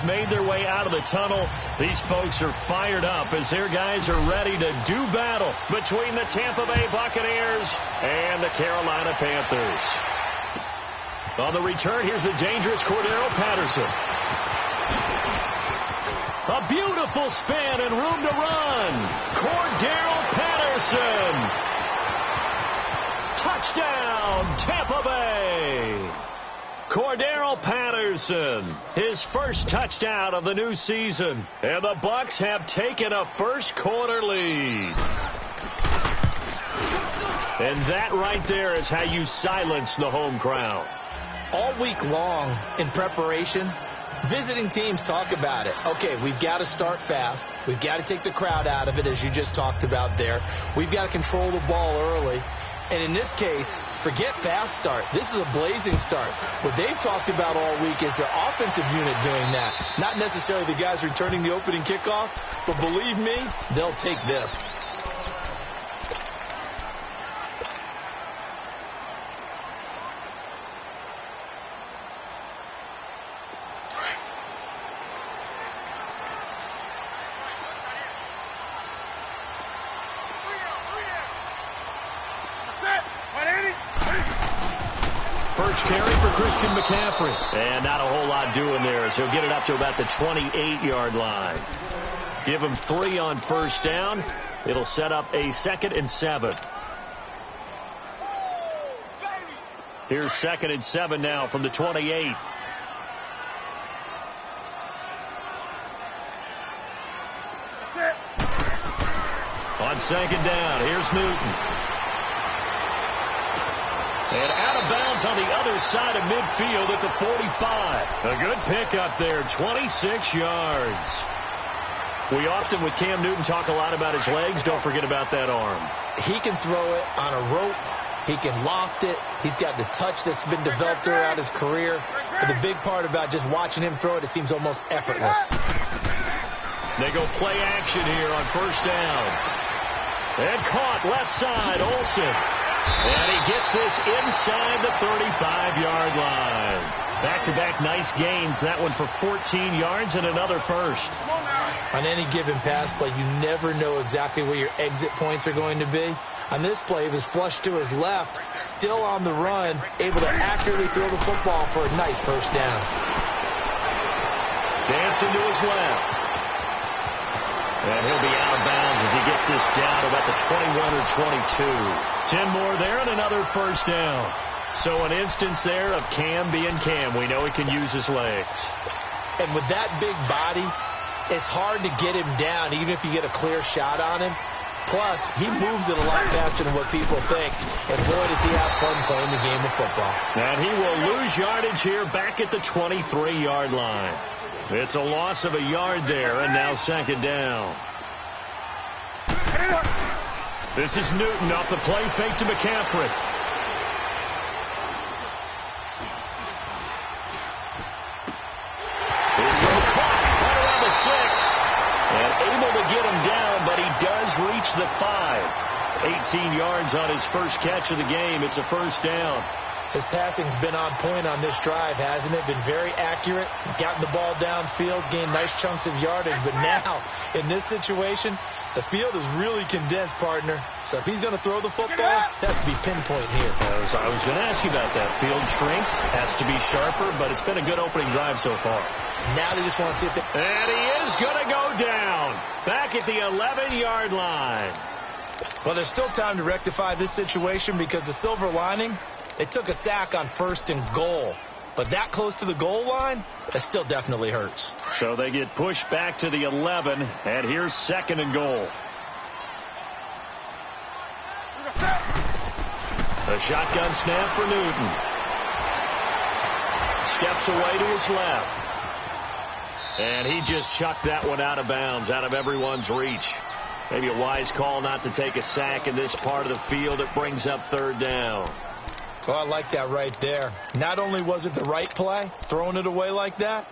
has made their way out of the tunnel. These folks are fired up as their guys are ready to do battle between the Tampa Bay Buccaneers and the Carolina Panthers. On the return, here's the dangerous Cordero Patterson. A beautiful spin and room to run. Cordero Patterson. Touchdown, Tampa Bay. Cordero Patterson, his first touchdown of the new season. And the Bucs have taken a first quarter lead. And that right there is how you silence the home crowd. All week long in preparation, visiting teams talk about it. Okay, we've got to start fast. We've got to take the crowd out of it, as you just talked about there. We've got to control the ball early. And in this case, forget fast start. This is a blazing start. What they've talked about all week is their offensive unit doing that. Not necessarily the guys returning the opening kickoff, but believe me, they'll take this. First carry for Christian McCaffrey. And not a whole lot doing there as he'll get it up to about the 28-yard line. Give him 3 on first down. It'll set up a 2nd and 7. Here's 2nd and 7 now from the 28. On 2nd down, here's Newton. And out of bounds on the other side of midfield at the 45. A good pickup there, 26 yards. We often, with Cam Newton, talk a lot about his legs. Don't forget about that arm. He can throw it on a rope. He can loft it. He's got the touch that's been developed throughout his career. But the big part about just watching him throw it, it seems almost effortless. They go play action here on first down. And caught left side, Olsen. And he gets this inside the 35-yard line. Back-to-back nice gains. That one for 14 yards and another first. On any given pass play, you never know exactly where your exit points are going to be. On this play, he was flushed to his left, still on the run, able to accurately throw the football for a nice first down. Dancing to his left. And he'll be out of bounds as he gets this down to about the 21 or 22. 10 more there and another first down. So an instance there of Cam being Cam. We know he can use his legs. And with that big body, it's hard to get him down, even if you get a clear shot on him. Plus, he moves it a lot faster than what people think. And boy, does he have fun playing the game of football. And he will lose yardage here back at the 23-yard line. It's a loss of a yard there, and now 2nd down. This is Newton off the play fake to McCaffrey. His throw caught right around the 6. And able to get him down, but he does reach the 5. 18 yards on his first catch of the game. It's a first down. His passing's been on point on this drive, hasn't it? Been very accurate, gotten the ball downfield, gained nice chunks of yardage. But now, in this situation, the field is really condensed, partner. So if he's going to throw the football, that has to be pinpoint here. I was going to ask you about that. Field shrinks, has to be sharper, but it's been a good opening drive so far. Now they just want to see if they... And he is going to go down, back at the 11-yard line. Well, there's still time to rectify this situation because the silver lining... They took a sack on 1st and goal. But that close to the goal line, that still definitely hurts. So they get pushed back to the 11, and here's 2nd and goal. A shotgun snap for Newton. Steps away to his left. And he just chucked that one out of bounds, out of everyone's reach. Maybe a wise call not to take a sack in this part of the field. It brings up 3rd down. Well, I like that right there. Not only was it the right play, throwing it away like that,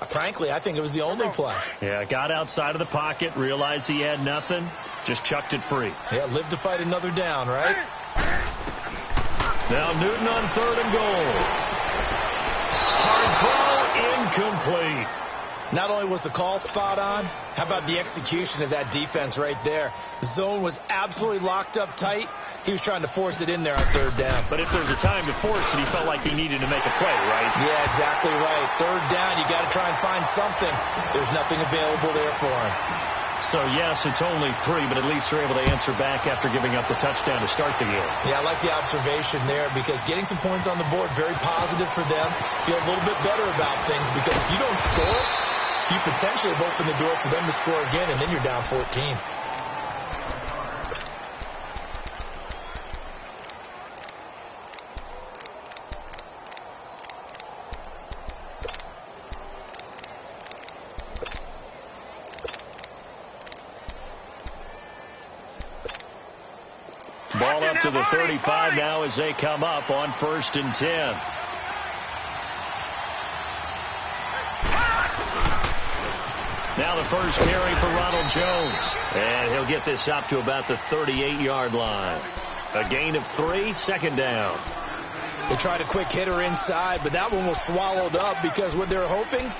frankly, I think it was the only play. Yeah, got outside of the pocket, realized he had nothing, just chucked it free. Yeah, live to fight another down, right? Now Newton on 3rd and goal. Hard throw, incomplete. Not only was the call spot on, how about the execution of that defense right there? The zone was absolutely locked up tight. He was trying to force it in there on third down. But if there's a time to force it, he felt like he needed to make a play, right? Yeah, exactly right. Third down, you got to try and find something. There's nothing available there for him. So, yes, it's only 3, but at least they're able to answer back after giving up the touchdown to start the game. Yeah, I like the observation there because getting some points on the board, very positive for them. Feel a little bit better about things because if you don't score, you potentially have opened the door for them to score again, and then you're down 14. Ball up to the 35 now as they come up on 1st and 10. Now the first carry for Ronald Jones. And he'll get this up to about the 38-yard line. A gain of 3, 2nd down. They tried a quick hitter inside, but that one was swallowed up because what they're hoping,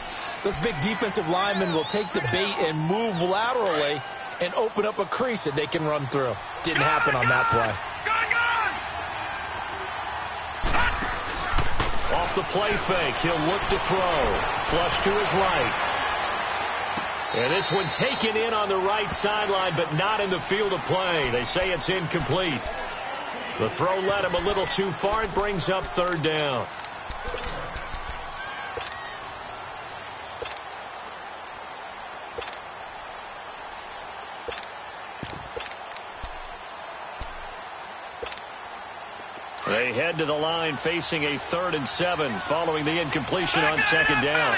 those big defensive linemen will take the bait and move laterally and open up a crease that they can run through. Didn't happen on that play. Off the play fake, he'll look to throw. Flush to his right. And this one taken in on the right sideline, but not in the field of play. They say it's incomplete. The throw led him a little too far. It brings up 3rd down. They head to the line facing a 3rd and 7 following the incompletion on 2nd down.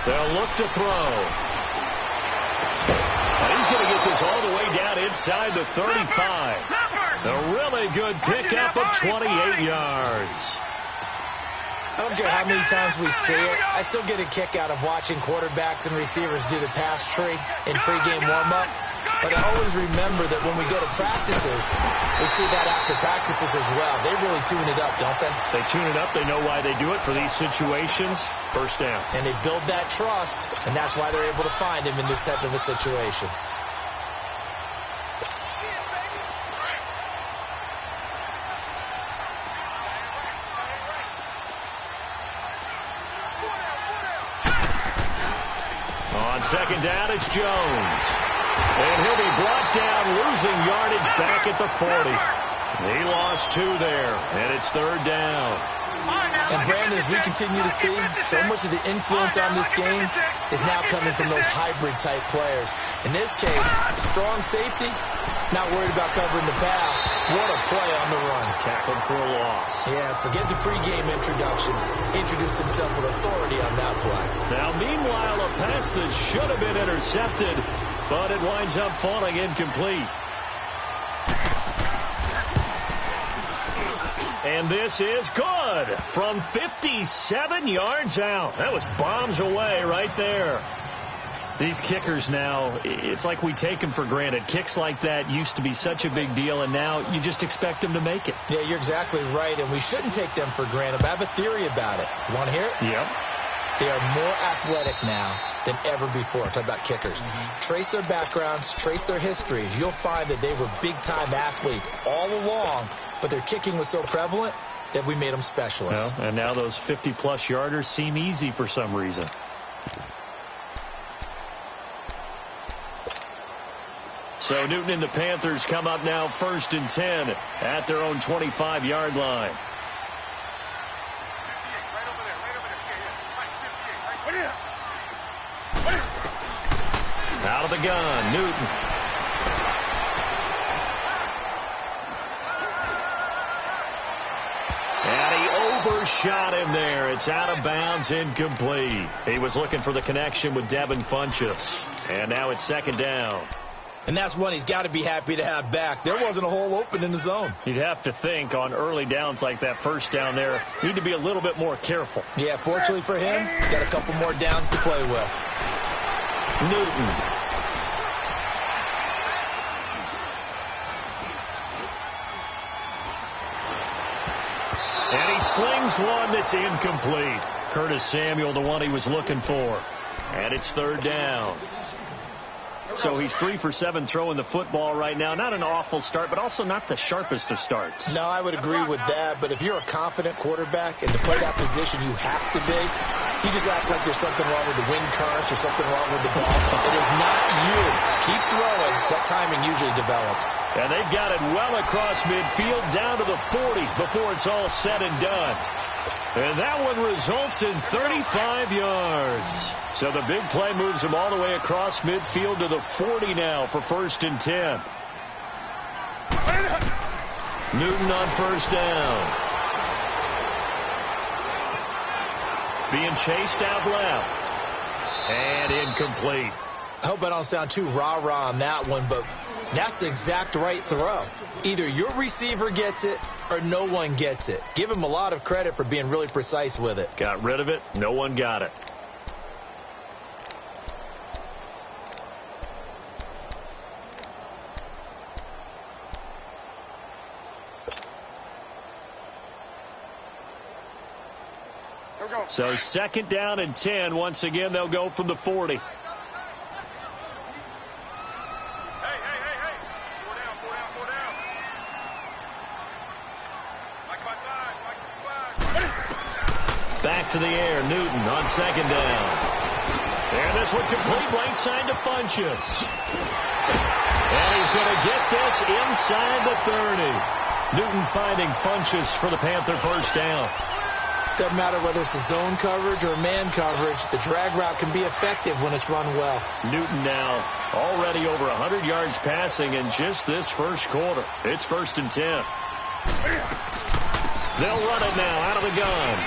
They'll look to throw. And he's going to get this all the way down inside the 35. A really good pickup of 28 yards. I don't care how many times we see it. I still get a kick out of watching quarterbacks and receivers do the pass tree in pregame warm-up. But I always remember that when we go to practices, we see that after practices as well. They really tune it up, don't they? They tune it up. They know why they do it for these situations. 1st down. And they build that trust, and that's why they're able to find him in this type of a situation. On 2nd down, it's Jones. And he'll be brought down, losing yardage back at the 40. He lost 2 there, and it's 3rd down. And, Brandon, as we continue to see, so much of the influence on this game is now coming from those hybrid-type players. In this case, strong safety, not worried about covering the pass. What a play on the run. Tackled for a loss. Yeah, forget the pregame introductions. Introduced himself with authority on that play. Now, meanwhile, a pass that should have been intercepted, but it winds up falling incomplete. And this is good from 57 yards out. That was bombs away right there. These kickers now, it's like we take them for granted. Kicks like that used to be such a big deal, and now you just expect them to make it. Yeah, you're exactly right, and we shouldn't take them for granted. But I have a theory about it. You want to hear it? Yep. They are more athletic now than ever before. Talk about kickers. Trace their backgrounds, trace their histories. You'll find that they were big-time athletes all along, but their kicking was so prevalent that we made them specialists. Well, and now those 50-plus yarders seem easy for some reason. So Newton and the Panthers come up now 1st and 10 at their own 25-yard line. Out of the gun, Newton. And he overshot him there. It's out of bounds, incomplete. He was looking for the connection with Devin Funchess. And now it's 2nd down. And that's one he's got to be happy to have back. There wasn't a hole open in the zone. You'd have to think on early downs like that 1st down there, need to be a little bit more careful. Yeah, fortunately for him, got a couple more downs to play with. Newton. And he slings Here's one that's incomplete. Curtis Samuel, the one he was looking for. And it's third down. So he's 3 for 7 throwing the football right now. Not an awful start, but also not the sharpest of starts. No, I would agree with that. But if you're a confident quarterback and to play that position, you have to be. You just act like there's something wrong with the wind currents or something wrong with the ball. It is not you. Keep throwing. That timing usually develops. And they've got it well across midfield down to the 40 before it's all said and done. And that one results in 35 yards. So the big play moves him all the way across midfield to the 40 now for 1st and 10. Newton on 1st down. Being chased out left. And incomplete. I hope I don't sound too rah-rah on that one, but that's the exact right throw. Either your receiver gets it or no one gets it. Give him a lot of credit for being really precise with it. Got rid of it. No one got it. So 2nd down and 10. Once again, they'll go from the 40. Back to the air. Newton on 2nd down. And this one complete right side to Funchess. And he's going to get this inside the 30. Newton finding Funchess for the Panther 1st down. Doesn't matter whether it's a zone coverage or man coverage. The drag route can be effective when it's run well. Newton now already over 100 yards passing in just this first quarter. It's 1st and 10. They'll run it now out of the gun.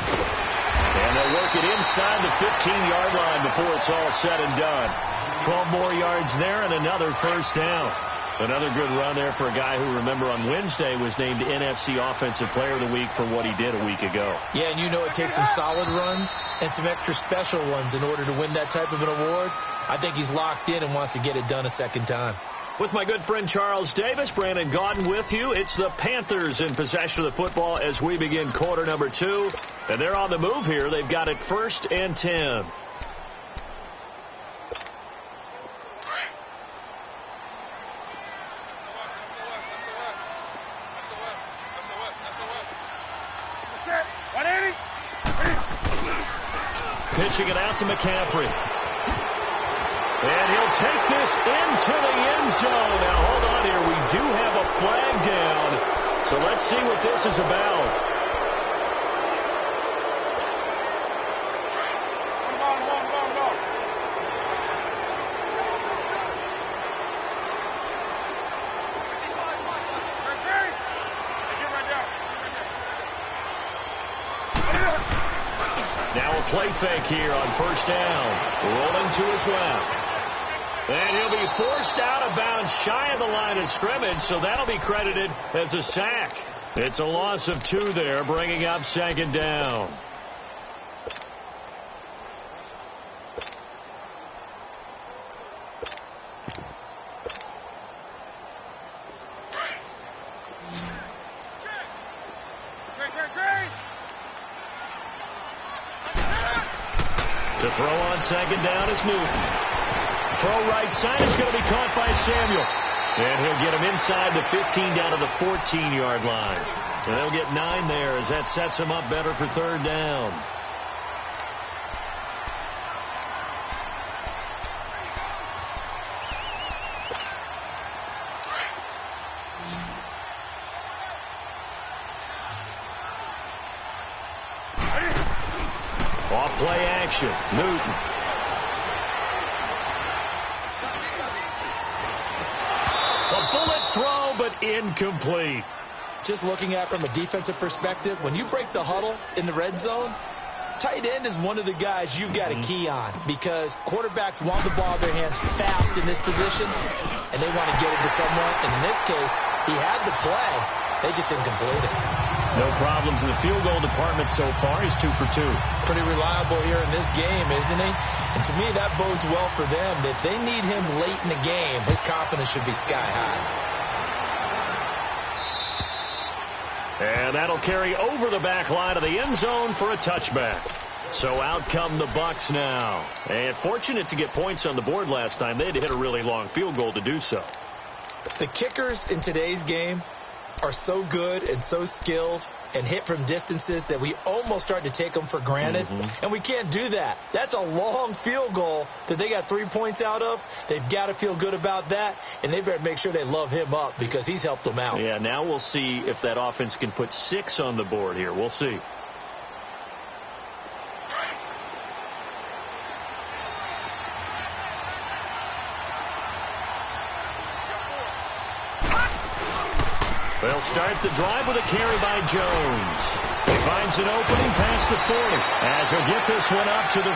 And they'll work it inside the 15-yard line before it's all said and done. 12 more yards there and another 1st down. Another good run there for a guy who, remember, on Wednesday was named NFC Offensive Player of the Week for what he did a week ago. Yeah, and you know it takes some solid runs and some extra special ones in order to win that type of an award. I think he's locked in and wants to get it done a second time. With my good friend Charles Davis, Brandon Gaudin with you. It's the Panthers in possession of the football as we begin quarter number 2. And they're on the move here. They've got it 1st and 10. Pitching it out to McCaffrey. And he'll take this into the end zone. Now, hold on here. We do have a flag down. So let's see what this is about. Now a play fake here on 1st down. Rolling to his left. And he'll be forced out of bounds shy of the line of scrimmage, so that'll be credited as a sack. It's a loss of 2 there, bringing up 2nd down. To throw on 2nd down is Newton. Throw right side is going to be caught by Samuel. And he'll get him inside the 15 down to the 14-yard line. And they'll get 9 there as that sets him up better for 3rd down. Off play action. Newton. A bullet throw, but incomplete. Just looking at it from a defensive perspective, when you break the huddle in the red zone, tight end is one of the guys you've got a key on because quarterbacks want the ball in their hands fast in this position, and they want to get it to someone. And in this case, he had the play. They just didn't complete it. No problems in the field goal department so far. He's 2 for 2. Pretty reliable here in this game, isn't he? And to me, that bodes well for them. If they need him late in the game, his confidence should be sky high. And that'll carry over the back line of the end zone for a touchback. So out come the Bucs now. And fortunate to get points on the board last time. They had to hit a really long field goal to do so. The kickers in today's game are so good and so skilled and hit from distances that we almost start to take them for granted. And we can't do that. That's a long field goal that they got 3 points out of. They've got to feel good about that, and they better make sure they love him up because he's helped them out. Yeah, now we'll see if that offense can put 6 on the board here. We'll see. They'll start the drive with a carry by Jones. He finds an opening past the 40 as he'll get this one up to the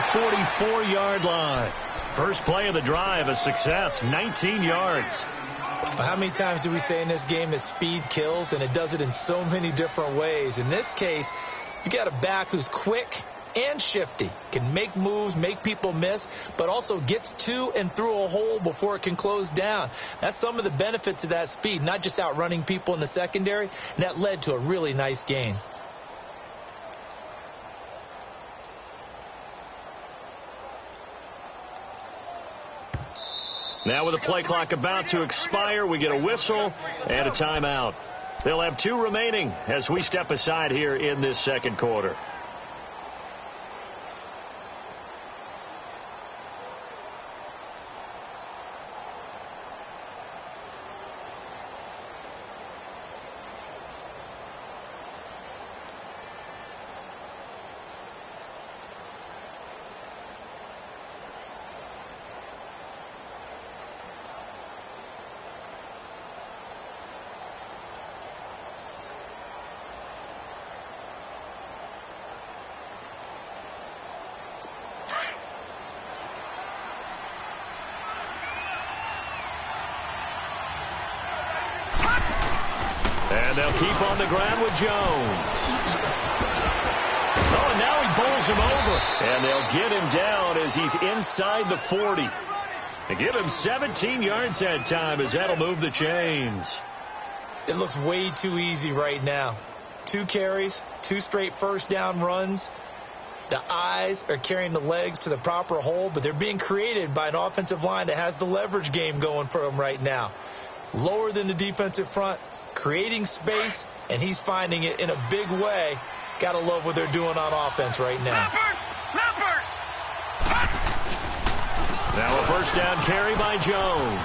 44-yard line. First play of the drive, a success, 19 yards. How many times do we say in this game that speed kills, and it does it in so many different ways? In this case, you got a back who's quick and shifty, can make moves, make people miss, but also gets to and through a hole before it can close down. That's some of the benefits of that speed, not just outrunning people in the secondary, and that led to a really nice gain. Now with the play clock about to expire, we get a whistle and a timeout. They'll have 2 remaining as we step aside here in this second quarter. And they'll keep on the ground with Jones. Oh, and now he bowls him over. And they'll get him down as he's inside the 40. They give him 17 yards that time as that'll move the chains. It looks way too easy right now. 2 carries, 2 straight first down runs. The eyes are carrying the legs to the proper hole, but they're being created by an offensive line that has the leverage game going for them right now. Lower than the defensive front, creating space, and he's finding it in a big way. Got to love what they're doing on offense right now. Now a first down carry by Jones.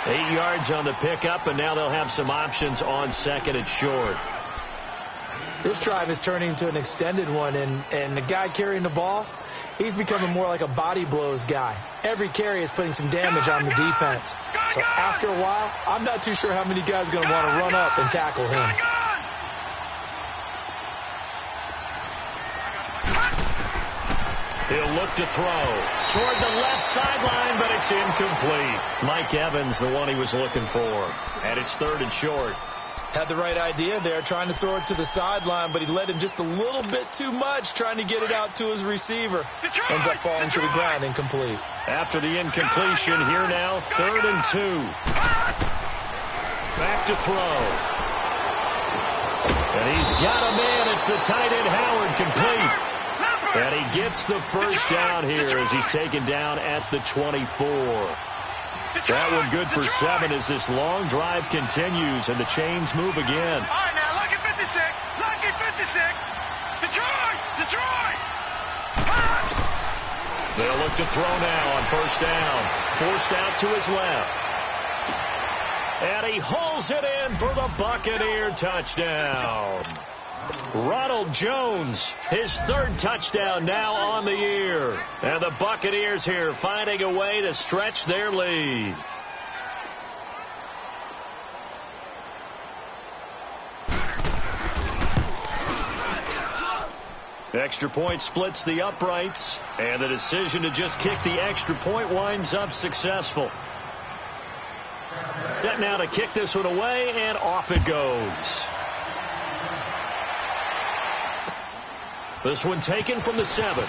8 yards on the pickup, and now they'll have some options on second and short. This drive is turning into an extended one, and the guy carrying the ball, he's becoming more like a body blows guy. Every carry is putting some damage on the defense. So after a while, I'm not too sure how many guys are going to want to run up and tackle him. He'll look to throw toward the left sideline, but it's incomplete. Mike Evans, the one he was looking for. And it's third and short. Had the right idea there, trying to throw it to the sideline, but he led him just a little bit too much, trying to get it out to his receiver. Ends up falling to the ground, incomplete. After the incompletion, here now, 3rd and 2. Back to throw. And he's got a man. It's the tight end, Howard, complete. And he gets the first down here as he's taken down at the 24. That one good for 7 as this long drive continues and the chains move again. All right, now, lucky 56. Lucky 56. Detroit! Detroit! They'll look to throw now on first down. Forced out to his left. And he hauls it in for the Buccaneer touchdown. Ronald Jones, his 3rd touchdown now on the year. And the Buccaneers here finding a way to stretch their lead. Extra point splits the uprights, and the decision to just kick the extra point winds up successful. Set now to kick this one away, and off it goes. This one taken from the 7.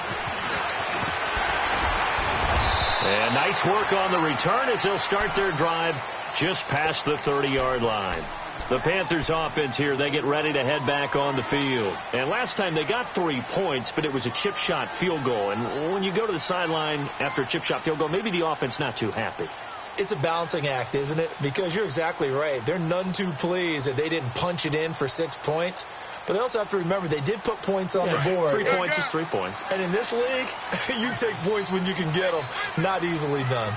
And nice work on the return as they'll start their drive just past the 30-yard line. The Panthers offense here, they get ready to head back on the field. And last time they got 3 points, but it was a chip shot field goal. And when you go to the sideline after a chip shot field goal, maybe the offense not too happy. It's a balancing act, isn't it? Because you're exactly right. They're none too pleased that they didn't punch it in for 6 points. But they also have to remember they did put points on the board. 3 points is 3 points. And in this league, you take points when you can get them. Not easily done.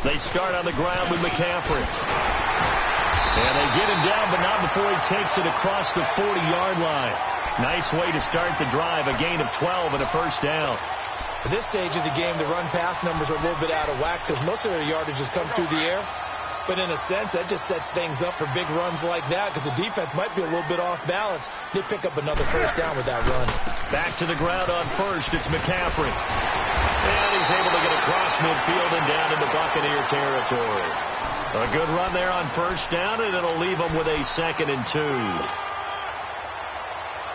They start on the ground with McCaffrey. And they get him down, but not before he takes it across the 40-yard line. Nice way to start the drive, a gain of 12 and a first down. At this stage of the game, the run-pass numbers are a little bit out of whack because most of their yardage has come through the air. But in a sense, that just sets things up for big runs like that because the defense might be a little bit off balance. They pick up another first down with that run. Back to the ground on first. It's McCaffrey. And he's able to get across midfield and down into Buccaneer territory. A good run there on first down, and it'll leave them with a 2nd and 2.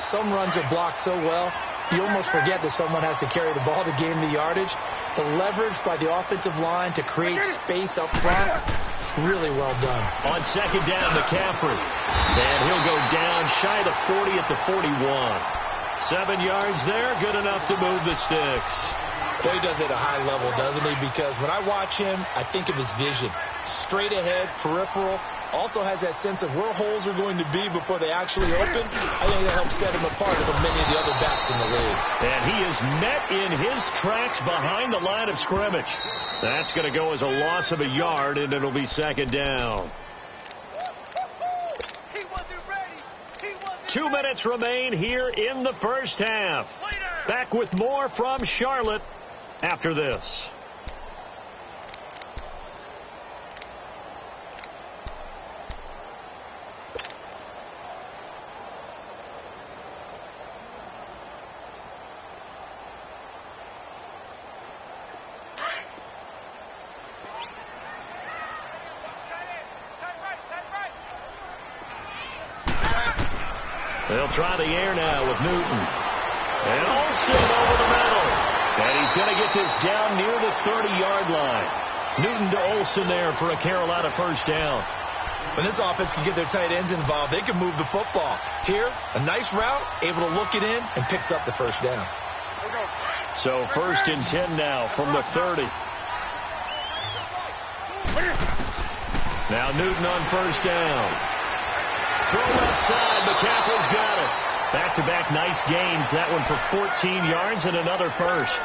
Some runs are blocked so well, you almost forget that someone has to carry the ball to gain the yardage. The leverage by the offensive line to create space up front, really well done. On 2nd down, McCaffrey. And he'll go down shy of the 40 at the 41. 7 yards there, good enough to move the sticks. Well, he does it at a high level, doesn't he? Because when I watch him, I think of his vision. Straight ahead, peripheral. Also has that sense of where holes are going to be before they actually open. I think that helps set him apart from many of the other backs in the league. And he is met in his tracks behind the line of scrimmage. That's going to go as a loss of a yard, and it'll be 2nd down. 2 minutes remain here in the first half. Back with more from Charlotte after this. They'll try the air now with Newton. And Olsen over the middle. And he's going to get this down near the 30-yard line. Newton to Olsen there for a Carolina first down. When this offense can get their tight ends involved, they can move the football. Here, a nice route, able to look it in, and picks up the first down. So 1st and 10 now from the 30. Now Newton on first down. Throw left side. McCaffrey's got it. Back-to-back nice gains. That one for 14 yards and another first.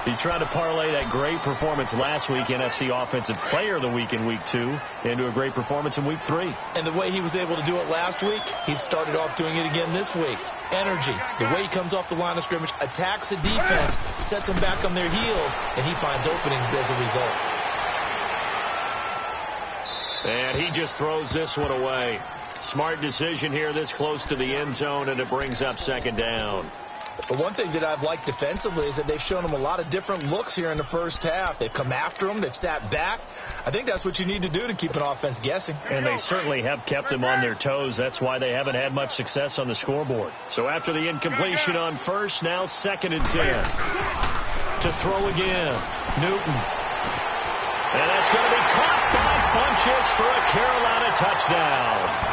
He's trying to parlay that great performance last week, NFC Offensive Player of the Week in Week 2, into a great performance in Week 3. And the way he was able to do it last week, he started off doing it again this week. Energy, the way he comes off the line of scrimmage, attacks the defense, sets them back on their heels, and he finds openings as a result. And he just throws this one away. Smart decision here this close to the end zone, and it brings up 2nd down. But one thing that I've liked defensively is that they've shown them a lot of different looks here in the first half. They've come after them. They've sat back. I think that's what you need to do to keep an offense guessing. And they certainly have kept them on their toes. That's why they haven't had much success on the scoreboard. So after the incompletion on first, now 2nd and 10. To throw again. Newton. And that's going to be caught by Funchess for a Carolina touchdown.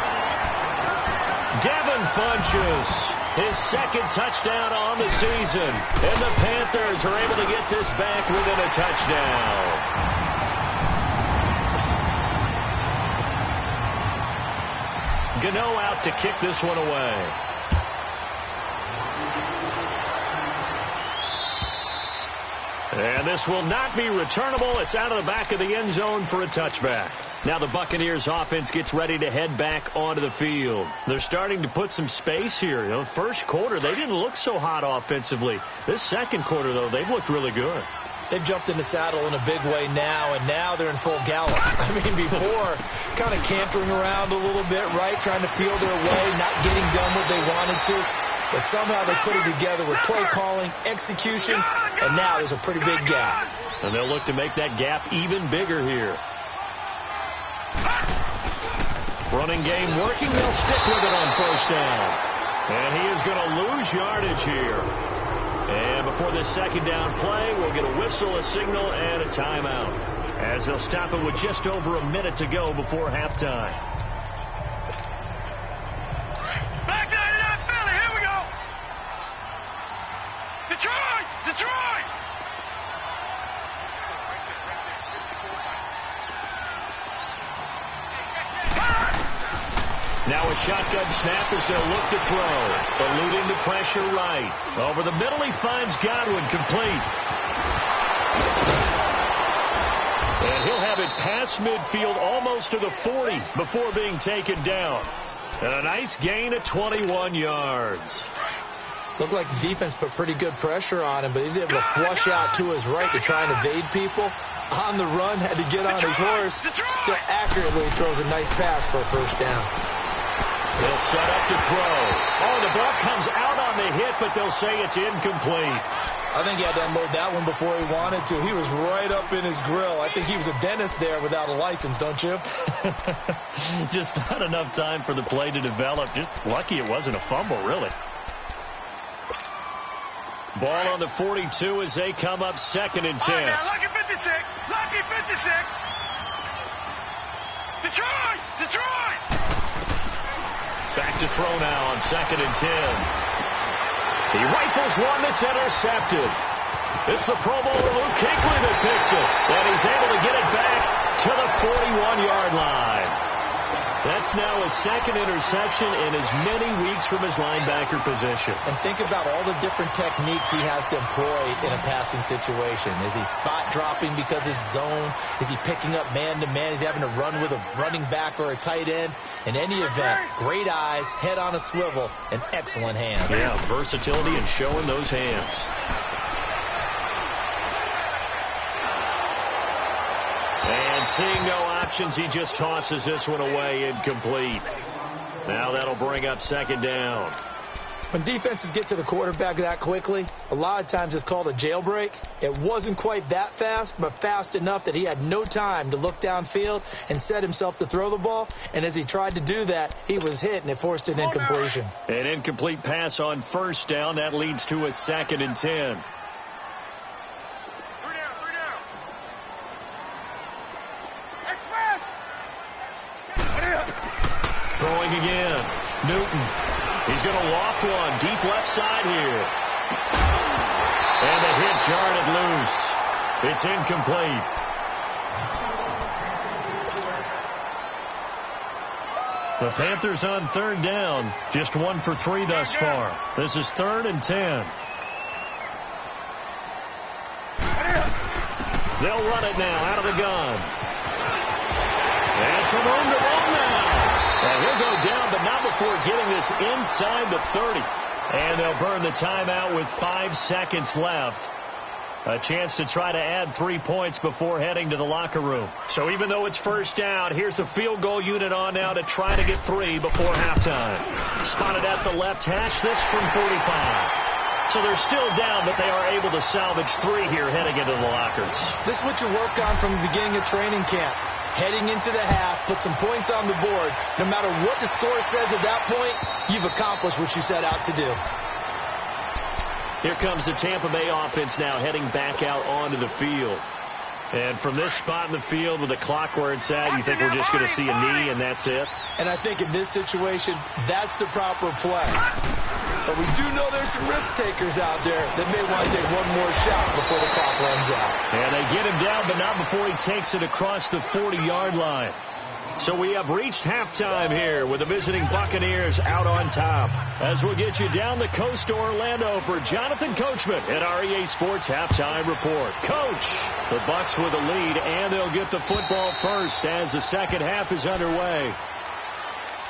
Devin Funchess, his 2nd touchdown on the season. And the Panthers are able to get this back within a touchdown. Gano out to kick this one away. And this will not be returnable. It's out of the back of the end zone for a touchback. Now the Buccaneers offense gets ready to head back onto the field. They're starting to put some space here. You know, first quarter, they didn't look so hot offensively. This second quarter, though, they've looked really good. They've jumped in the saddle in a big way now, and now they're in full gallop. I mean, before, kind of cantering around a little bit, right, trying to peel their way, not getting done what they wanted to. But somehow they put it together with play calling, execution, and now there's a pretty big gap. And they'll look to make that gap even bigger here. Running game working. They'll stick with it on first down. And he is going to lose yardage here. And before this 2nd down play, we'll get a whistle, a signal, and a timeout. as they'll stop it with just over a minute to go before halftime. Back 99 Philly, here we go. Detroit! Detroit! Now a shotgun snap as they'll look to throw. Eluding the pressure right. Over the middle, he finds Godwin, complete. And he'll have it past midfield almost to the 40 before being taken down. And a nice gain of 21 yards. Looked like the defense put pretty good pressure on him, but he's able to flush out to his right to try and evade people. On the run, had to get on his horse. Still accurately throws a nice pass for a first down. They'll set up to throw. Oh, the ball comes out on the hit, but they'll say it's incomplete. I think he had to unload that one before he wanted to. He was right up in his grill. I think he was a dentist there without a license, don't you? Just not enough time for the play to develop. Just lucky it wasn't a fumble, really. Ball on the 42 as they come up 2nd and 10. All right, now, lucky 56. Lucky 56. Detroit! Detroit! Back to throw now on 2nd and 10. He rifles one that's intercepted. It's the Pro Bowler Luke Kuechly that picks it. And he's able to get it back to the 41-yard line. That's now his 2nd interception in as many weeks from his linebacker position. And think about all the different techniques he has to employ in a passing situation. Is he spot dropping because it's zone? Is he picking up man-to-man? Is he having to run with a running back or a tight end? In any event, great eyes, head on a swivel, and excellent hands. Yeah, versatility and showing those hands. And seeing no options, he just tosses this one away, incomplete. Now that'll bring up 2nd down. When defenses get to the quarterback that quickly, a lot of times it's called a jailbreak. It wasn't quite that fast, but fast enough that he had no time to look downfield and set himself to throw the ball. And as he tried to do that, he was hit, and it forced an incompletion. An incomplete pass on 1st down. That leads to a 2nd and 10. Throwing again. Newton. He's going to loft one deep left side here. And the hit jarred it loose. It's incomplete. The Panthers on 3rd down. Just 1 for 3 thus far. This is 3rd and 10. They'll run it now out of the gun. And some room to run now. And he'll go down, but not before getting this inside the 30. And they'll burn the timeout with 5 seconds left. A chance to try to add 3 points before heading to the locker room. So even though it's 1st down, here's the field goal unit on now to try to get 3 before halftime. Spotted at the left hash, this from 45. So they're still down, but they are able to salvage 3 here heading into the lockers. This is what you work on from the beginning of training camp. Heading into the half, put some points on the board. No matter what the score says at that point, you've accomplished what you set out to do. Here comes the Tampa Bay offense now heading back out onto the field. And from this spot in the field with the clock where it's at, you think we're just going to see a knee and that's it? And I think in this situation, that's the proper play. But we do know there's some risk takers out there that may want to take one more shot before the clock runs out. And they get him down, but not before he takes it across the 40-yard line. So we have reached halftime here with the visiting Buccaneers out on top. As we'll get you down the coast to Orlando for Jonathan Coachman at our EA Sports Halftime Report. Coach, the Bucs with a lead, and they'll get the football first as the second half is underway.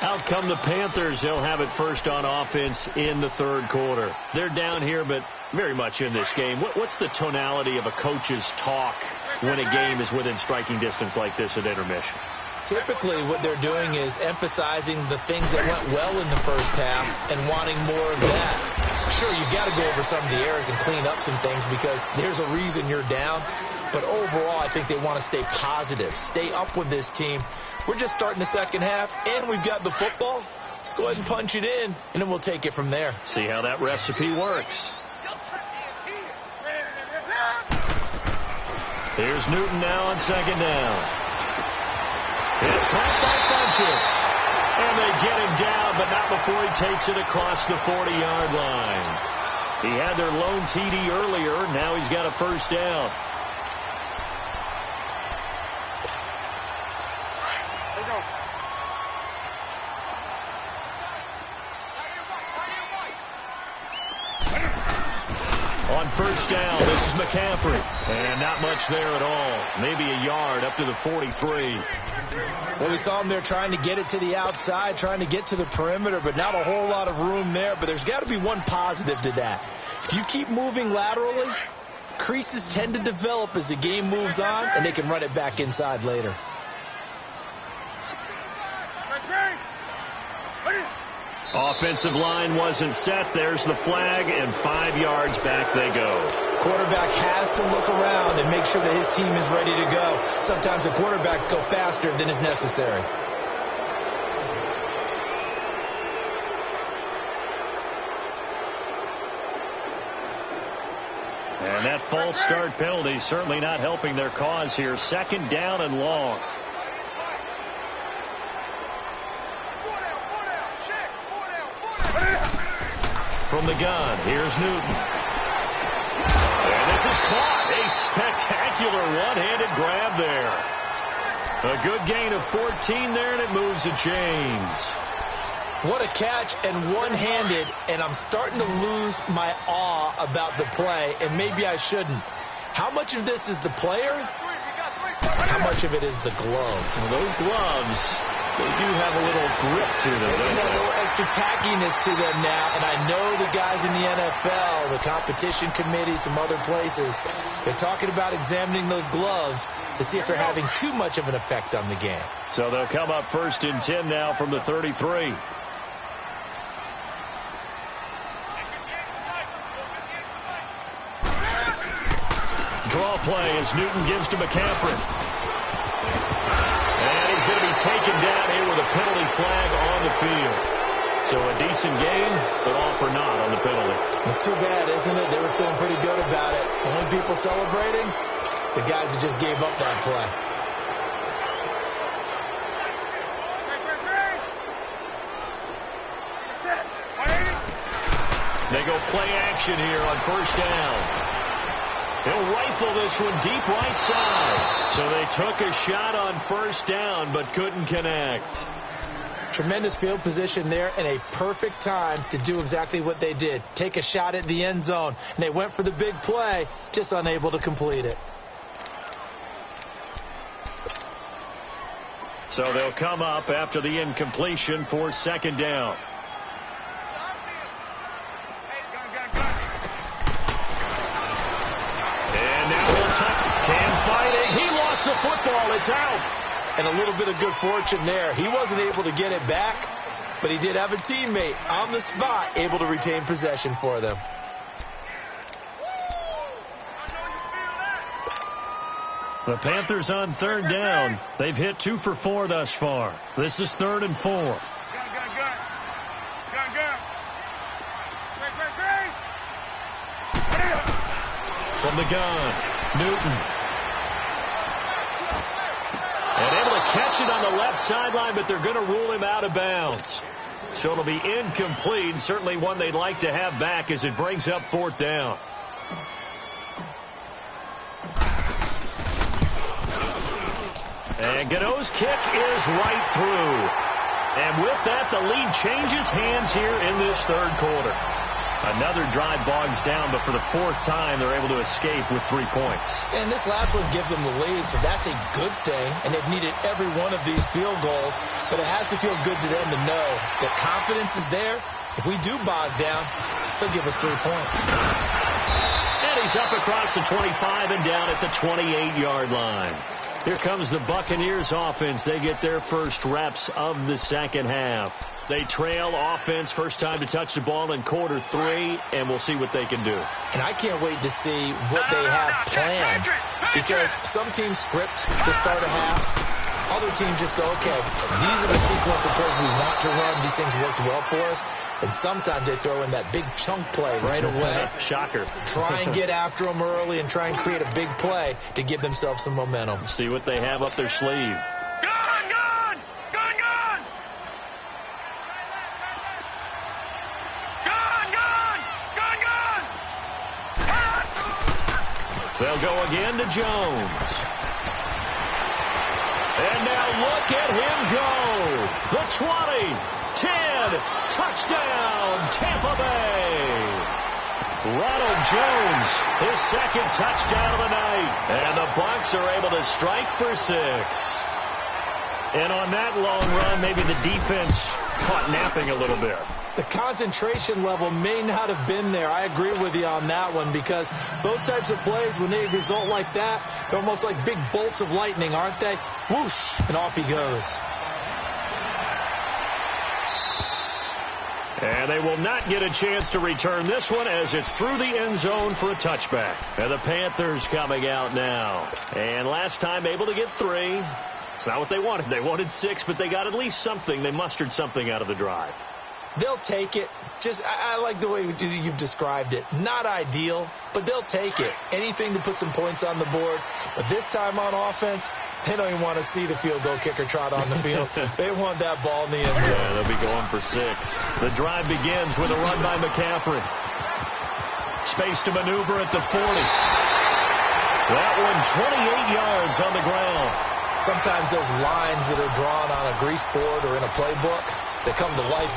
Out come the Panthers. They'll have it first on offense in the 3rd quarter. They're down here, but very much in this game. What's the tonality of a coach's talk when a game is within striking distance like this at intermission? Typically, what they're doing is emphasizing the things that went well in the first half and wanting more of that. Sure, you've got to go over some of the errors and clean up some things because there's a reason you're down. But overall, I think they want to stay positive, stay up with this team. We're just starting the second half, and we've got the football. Let's go ahead and punch it in, and then we'll take it from there. See how that recipe works. Here's Newton now on second down. It's caught by Funchess. And they get him down, but not before he takes it across the 40-yard line. He had their lone TD earlier. Now he's got a first down. On first down, this is McCaffrey. And not much there at all. Maybe a yard up to the 43. Well, we saw him there trying to get it to the outside, trying to get to the perimeter, but not a whole lot of room there. But there's got to be one positive to that. If you keep moving laterally, creases tend to develop as the game moves on, and they can run it back inside later. Offensive line wasn't set. There's the flag, and 5 yards back they go. Quarterback has to look around and make sure that his team is ready to go. Sometimes the quarterbacks go faster than is necessary. And that false start penalty certainly not helping their cause here. Second down and long. From the gun, here's Newton. And this is caught. A spectacular one-handed grab there. A good gain of 14 there, and it moves the chains. What a catch, and one-handed, and I'm starting to lose my awe about the play, and maybe I shouldn't. How much of this is the player? How much of it is the glove? Well, those gloves, they do have a little grip to them. They got a little extra tackiness to them now, and I know the guys in the NFL, the competition committee, some other places, they're talking about examining those gloves to see if they're having too much of an effect on the game. So they'll come up first and 10 now from the 33. Draw play as Newton gives to McCaffrey. And he's going to be taken down here with a penalty flag on the field. So a decent game, but all for naught on the penalty. It's too bad, isn't it? They were feeling pretty good about it. Only people celebrating, the guys who just gave up that play. They go play action here on first down. He'll rifle this one deep right side. So they took a shot on first down, but couldn't connect. Tremendous field position there and a perfect time to do exactly what they did. Take a shot at the end zone. And they went for the big play, just unable to complete it. So they'll come up after the incompletion for second down. He lost the football. It's out. And a little bit of good fortune there. He wasn't able to get it back, but he did have a teammate on the spot able to retain possession for them. The Panthers on third down. They've hit 2 for 4 thus far. This is 3rd and 4. Gun. From the gun, Newton. And able to catch it on the left sideline, but they're going to rule him out of bounds. So it'll be incomplete, certainly one they'd like to have back as it brings up 4th down. And Gano's kick is right through. And with that, the lead changes hands here in this 3rd quarter. Another drive bogs down, but for the 4th time, they're able to escape with 3 points. And this last one gives them the lead, so that's a good thing. And they've needed every one of these field goals, but it has to feel good to them to know that confidence is there. If we do bog down, they'll give us 3 points. And he's up across the 25 and down at the 28-yard line. Here comes the Buccaneers offense. They get their first reps of the second half. They trail offense, first time to touch the ball in quarter 3, and we'll see what they can do. And I can't wait to see what they have planned, because some teams script to start a half. Other teams just go, okay, these are the sequence of plays we want to run. These things worked well for us. And sometimes they throw in that big chunk play right away. Shocker. Try and get after them early and try and create a big play to give themselves some momentum. See what they have up their sleeve. Gone, gone! Gone, gone! Gone, gone! Gone, gone! They'll go again to Jones. And now look at him go. The 20, 10, touchdown, Tampa Bay. Ronald Jones, his second touchdown of the night. And the Bucs are able to strike for 6. And on that long run, maybe the defense caught napping a little bit. The concentration level may not have been there. I agree with you on that one, because those types of plays, when they result like that, they're almost like big bolts of lightning, aren't they? Whoosh, and off he goes. And they will not get a chance to return this one, as it's through the end zone for a touchback. And the Panthers coming out now. And last time able to get 3. It's not what they wanted. They wanted 6, but they got at least something. They mustered something out of the drive. They'll take it. I like the way you've described it. Not ideal, but they'll take it. Anything to put some points on the board. But this time on offense, they don't even want to see the field goal kicker trot on the field. They want that ball in the end zone. Yeah, they'll be going for 6. The drive begins with a run by McCaffrey. Space to maneuver at the 40. That one 28 yards on the ground. Sometimes those lines that are drawn on a grease board or in a playbook, they come to life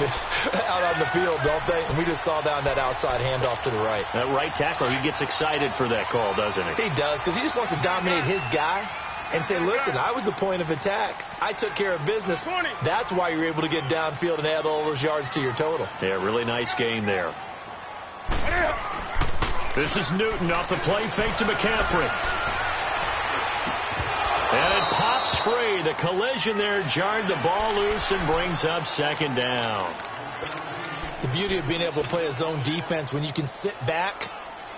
out on the field, don't they? And we just saw down that outside handoff to the right. That right tackler, he gets excited for that call, doesn't he? He does, because he just wants to dominate his guy and say, listen, I was the point of attack. I took care of business. That's why you're able to get downfield and add all those yards to your total. Yeah, really nice game there. This is Newton off the play fake to McCaffrey. And it pops free. The collision there jarred the ball loose and brings up 2nd down. The beauty of being able to play a zone defense, when you can sit back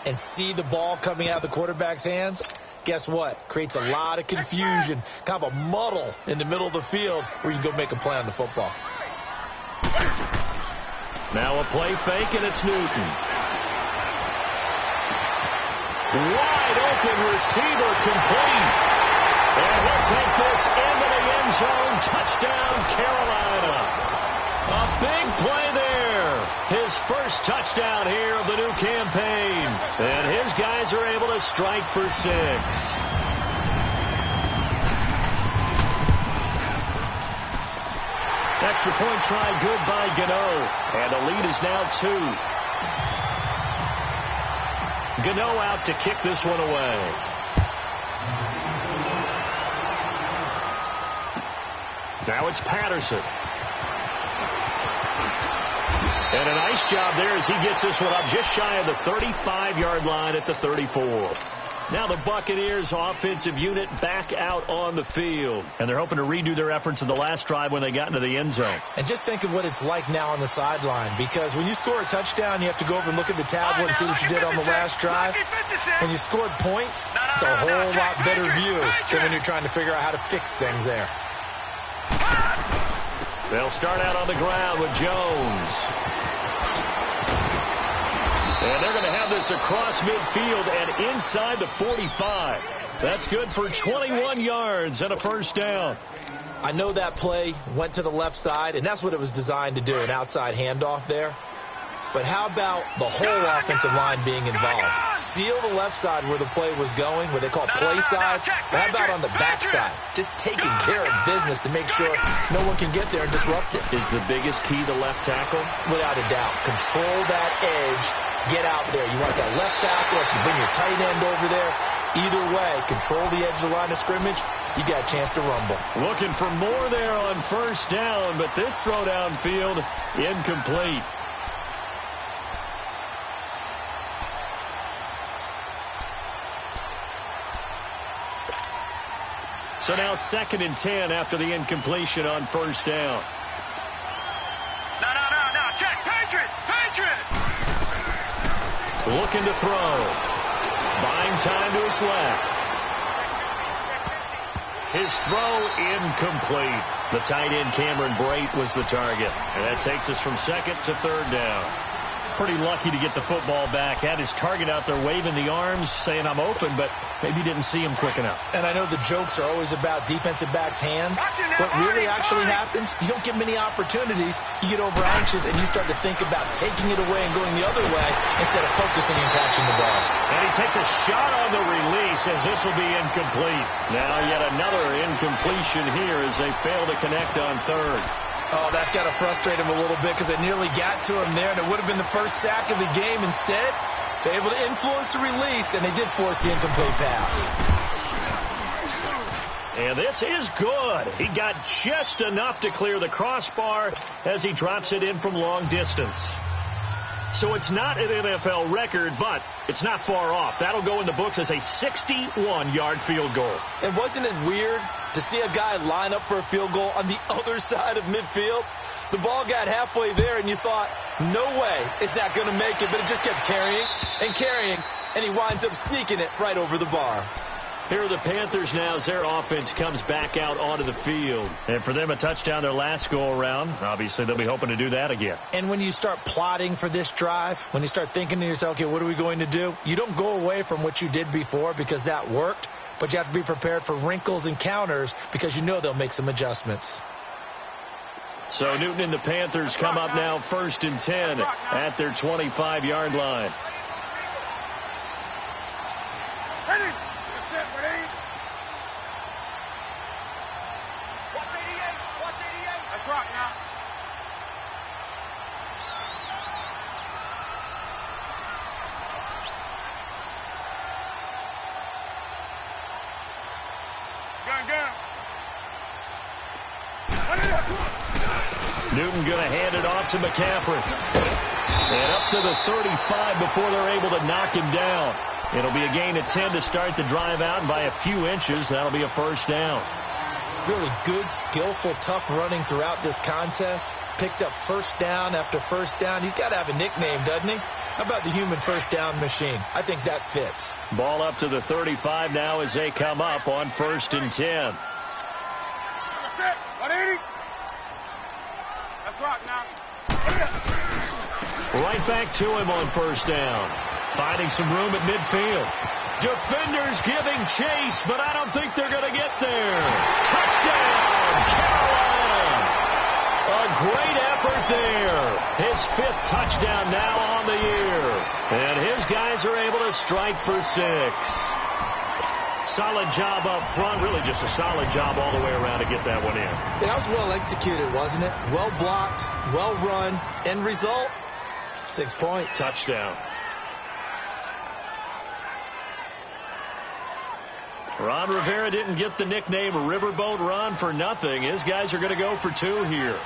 and see the ball coming out of the quarterback's hands, guess what? Creates a lot of confusion, kind of a muddle in the middle of the field where you can go make a play on the football. Now a play fake, and it's Newton. Wide open receiver, complete. And he'll take this into the end zone. Touchdown, Carolina. A big play there. His first touchdown here of the new campaign. And his guys are able to strike for 6. Extra point try good by Gano. And the lead is now 2. Gano out to kick this one away. Now it's Patterson. And a nice job there as he gets this one up just shy of the 35-yard line at the 34. Now the Buccaneers offensive unit back out on the field. And they're hoping to redo their efforts in the last drive when they got into the end zone. And just think of what it's like now on the sideline, because when you score a touchdown, you have to go over and look at the tablet and see what you did on the last drive. When you scored points, it's a whole lot better view than when you're trying to figure out how to fix things there. They'll start out on the ground with Jones. And they're going to have this across midfield and inside the 45. That's good for 21 yards and a 1st down. I know that play went to the left side, and that's what it was designed to do, an outside handoff there. But how about the whole offensive line being involved? Seal the left side where the play was going, what they call play side. But how about on the back side? Just taking care of business to make sure no one can get there and disrupt it. Is the biggest key the left tackle? Without a doubt. Control that edge. Get out there. You want that left tackle. If you bring your tight end over there, either way, control the edge of the line of scrimmage, you got a chance to rumble. Looking for more there on 1st down, but this throw downfield incomplete. So now 2nd and 10 after the incompletion on 1st down. No. Check. Patriot. Looking to throw. Buying time to his left. His throw incomplete. The tight end Cameron Brate was the target. And that takes us from second to third down. Pretty lucky to get the football back. Had his target out there waving the arms, saying I'm open, but maybe didn't see him quick enough. And I know the jokes are always about defensive backs' hands. What really actually happens, you don't get many opportunities. You get over anxious and you start to think about taking it away and going the other way instead of focusing and catching the ball. And he takes a shot on the release as this will be incomplete. Now yet another incompletion here as they fail to connect on third. Oh, that's got to frustrate him a little bit because it nearly got to him there, and it would have been the first sack of the game. Instead, they're able to influence the release, and they did force the incomplete pass. And this is good. He got just enough to clear the crossbar as he drops it in from long distance. So it's not an NFL record, but it's not far off. That'll go in the books as a 61-yard field goal. And wasn't it weird to see a guy line up for a field goal on the other side of midfield? The ball got halfway there, and you thought, no way is that going to make it, but it just kept carrying, and he winds up sneaking it right over the bar. Here are the Panthers now as their offense comes back out onto the field. And for them, a touchdown their last go-around. Obviously, they'll be hoping to do that again. And when you start plotting for this drive, when you start thinking to yourself, okay, what are we going to do? You don't go away from what you did before because that worked, but you have to be prepared for wrinkles and counters because you know they'll make some adjustments. So Newton and the Panthers come up now 1st and 10 at their 25-yard line. Ready? That's it, ready? Watch 88, watch 88. That's right now. Gun. Newton going to hand it off to McCaffrey. And up to the 35 before they're able to knock him down. It'll be a gain of 10 to start the drive out, and by a few inches, that'll be a first down. Really good, skillful, tough running throughout this contest. Picked up first down after first down. He's got to have a nickname, doesn't he? How about the human first down machine? I think that fits. Ball up to the 35 now as they come up on 1st and 10. That's it, 180. That's right now. Right back to him on first down. Finding some room at midfield. Defenders giving chase, but I don't think they're going to get there. Touchdown, Carolina. A great effort there. His 5th touchdown now on the year. And his guys are able to strike for 6. Solid job up front. Really just a solid job all the way around to get that one in. That was well executed, wasn't it? Well blocked, well run. End result, 6 points. Touchdown. Ron Rivera didn't get the nickname Riverboat Ron for nothing. His guys are going to go for 2 here.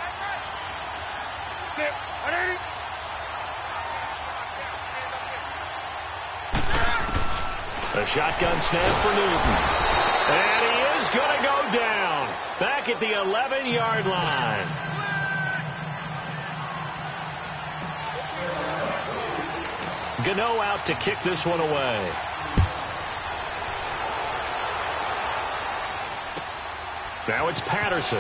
A shotgun snap for Newton. And he is going to go down. Back at the 11-yard line. Gano out to kick this one away. Now it's Patterson.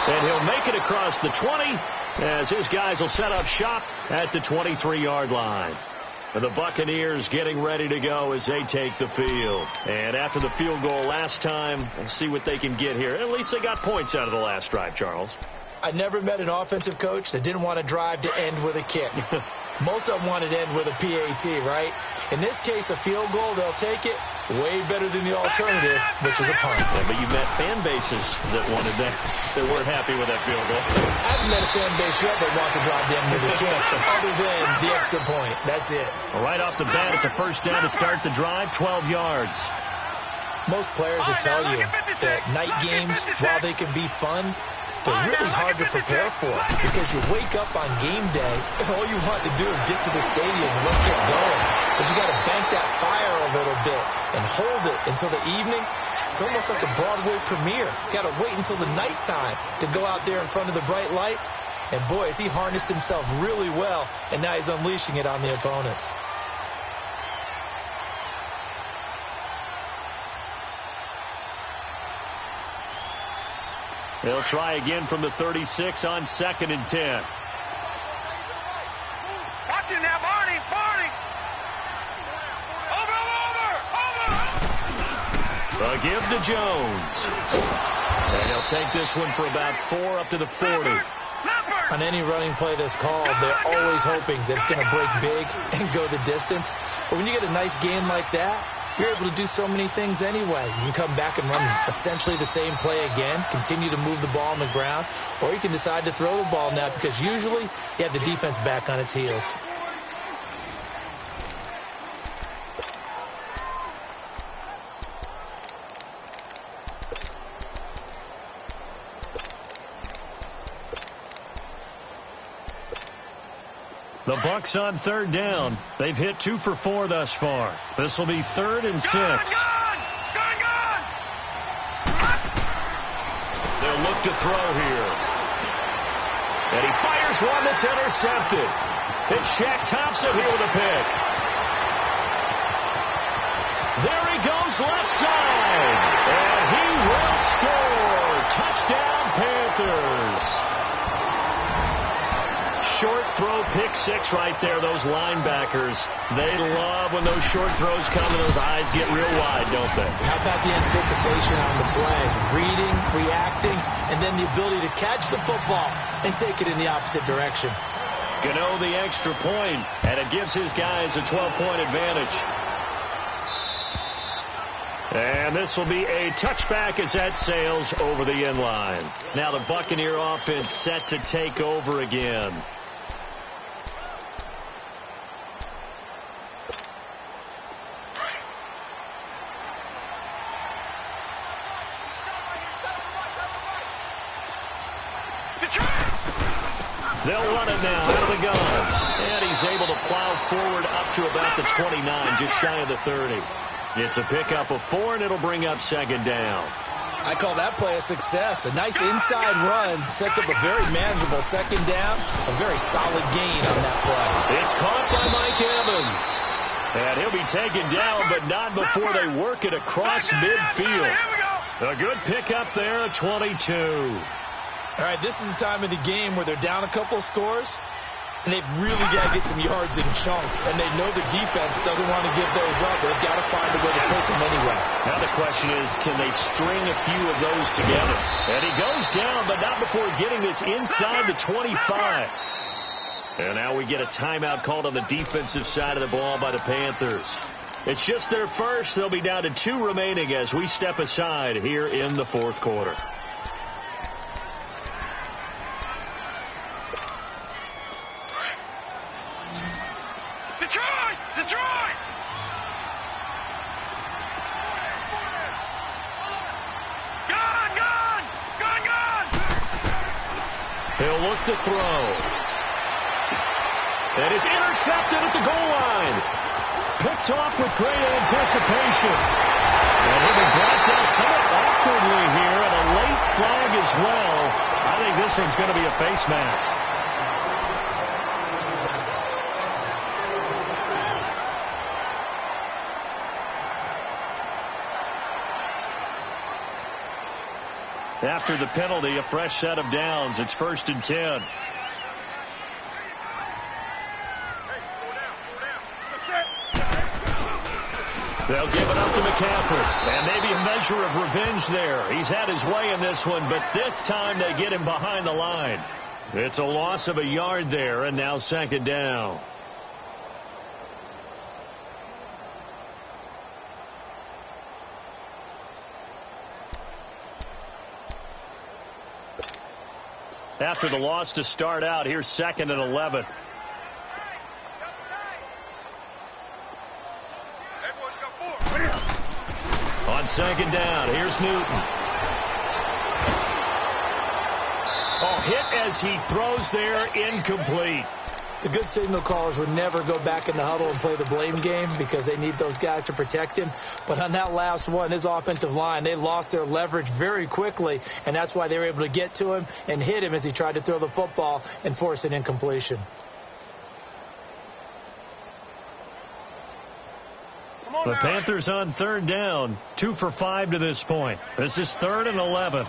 And he'll make it across the 20 as his guys will set up shop at the 23-yard line. And the Buccaneers getting ready to go as they take the field. And after the field goal last time, let's see what they can get here. At least they got points out of the last drive, Charles. I never met an offensive coach that didn't want to drive to end with a kick. Most of them wanted to end with a PAT, right? In this case, a field goal, they'll take it. Way better than the alternative, which is a punt. Yeah, but you met fan bases that wanted that, that weren't happy with that field goal. I haven't met a fan base yet that wants to drive down with a kick, other than the extra point. That's it. Right off the bat, it's a first down to start the drive, 12 yards. Most players will tell you that night games, while they can be fun, they're really hard to prepare for because you wake up on game day and all you want to do is get to the stadium and let's get going. But you got to bank that fire a little bit and hold it until the evening. It's almost like a Broadway premiere. Got to wait until the nighttime to go out there in front of the bright lights. And boy, has he harnessed himself really well, and now he's unleashing it on the opponents. They'll try again from the 36 on 2nd and 10. Watch it now, Barney. Over. A give to Jones. And he'll take this one for about 4 up to the 40. On any running play that's called, they're always hoping that it's going to break big and go the distance. But when you get a nice game like that, you're able to do so many things anyway. You can come back and run essentially the same play again, continue to move the ball on the ground, or you can decide to throw the ball now because usually you have the defense back on its heels. The Bucs on 3rd down. They've hit 2 for 4 thus far. This will be 3rd and 6. Gone! They'll look to throw here. And he fires one that's intercepted. It's Shaq Thompson here with a pick. There he goes left side. And he will score. Touchdown, Panthers. Short throw, pick 6 right there. Those linebackers, they love when those short throws come and those eyes get real wide, don't they? How about the anticipation on the play? Reading, reacting, and then the ability to catch the football and take it in the opposite direction. Gano the extra point, and it gives his guys a 12-point advantage. And this will be a touchback as that sails over the end line. Now the Buccaneer offense set to take over again. They'll run it now out of the gun. And he's able to plow forward up to about the 29, just shy of the 30. It's a pickup of 4, and it'll bring up 2nd down. I call that play a success. A nice inside run sets up a very manageable 2nd down. A very solid gain on that play. It's caught by Mike Evans. And he'll be taken down, but not before they work it across midfield. A good pickup there at 22. All right, this is the time of the game where they're down a couple of scores, and they've really got to get some yards in chunks, and they know the defense doesn't want to give those up. They've got to find a way to take them anyway. Now the question is, can they string a few of those together? And he goes down, but not before getting this inside the 25. And now we get a timeout called on the defensive side of the ball by the Panthers. It's just their first. They'll be down to 2 remaining as we step aside here in the 4th quarter. Detroit! Gone! He'll look to throw. And it's intercepted at the goal line. Picked off with great anticipation. And he'll be brought down somewhat awkwardly here, and a late flag as well. I think this one's going to be a face mask. After the penalty, a fresh set of downs. It's 1st and 10. They'll give it up to McCaffrey. And maybe a measure of revenge there. He's had his way in this one, but this time they get him behind the line. It's a loss of a yard there, and now 2nd down. After the loss to start out, here's 2nd and 11. On 2nd down, here's Newton. Oh, hit as he throws there, incomplete. The good signal callers would never go back in the huddle and play the blame game because they need those guys to protect him. But on that last one, his offensive line, they lost their leverage very quickly, and that's why they were able to get to him and hit him as he tried to throw the football and force an incompletion. The Panthers on 3rd down, 2 for 5 to this point. This is 3rd and 11.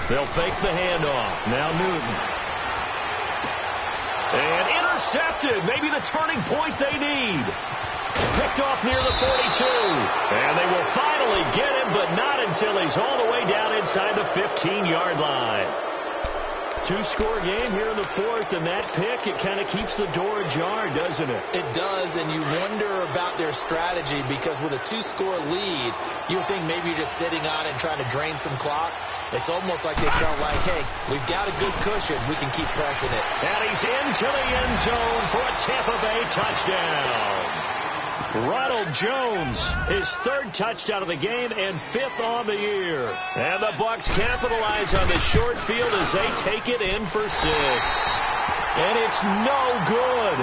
They'll fake the handoff. Now Newton. And intercepted. Maybe the turning point they need. Picked off near the 42. And they will finally get him, but not until he's all the way down inside the 15-yard line. Two-score game here in the fourth, and that pick, it kind of keeps the door ajar, doesn't it? It does, and you wonder about their strategy because with a two-score lead, you would think maybe you're just sitting on it and trying to drain some clock. It's almost like they felt like, hey, we've got a good cushion. We can keep pressing it. And he's into the end zone for a Tampa Bay touchdown. Ronald Jones, his third touchdown of the game and fifth on the year. And the Bucs capitalize on the short field as they take it in for 6. And it's no good.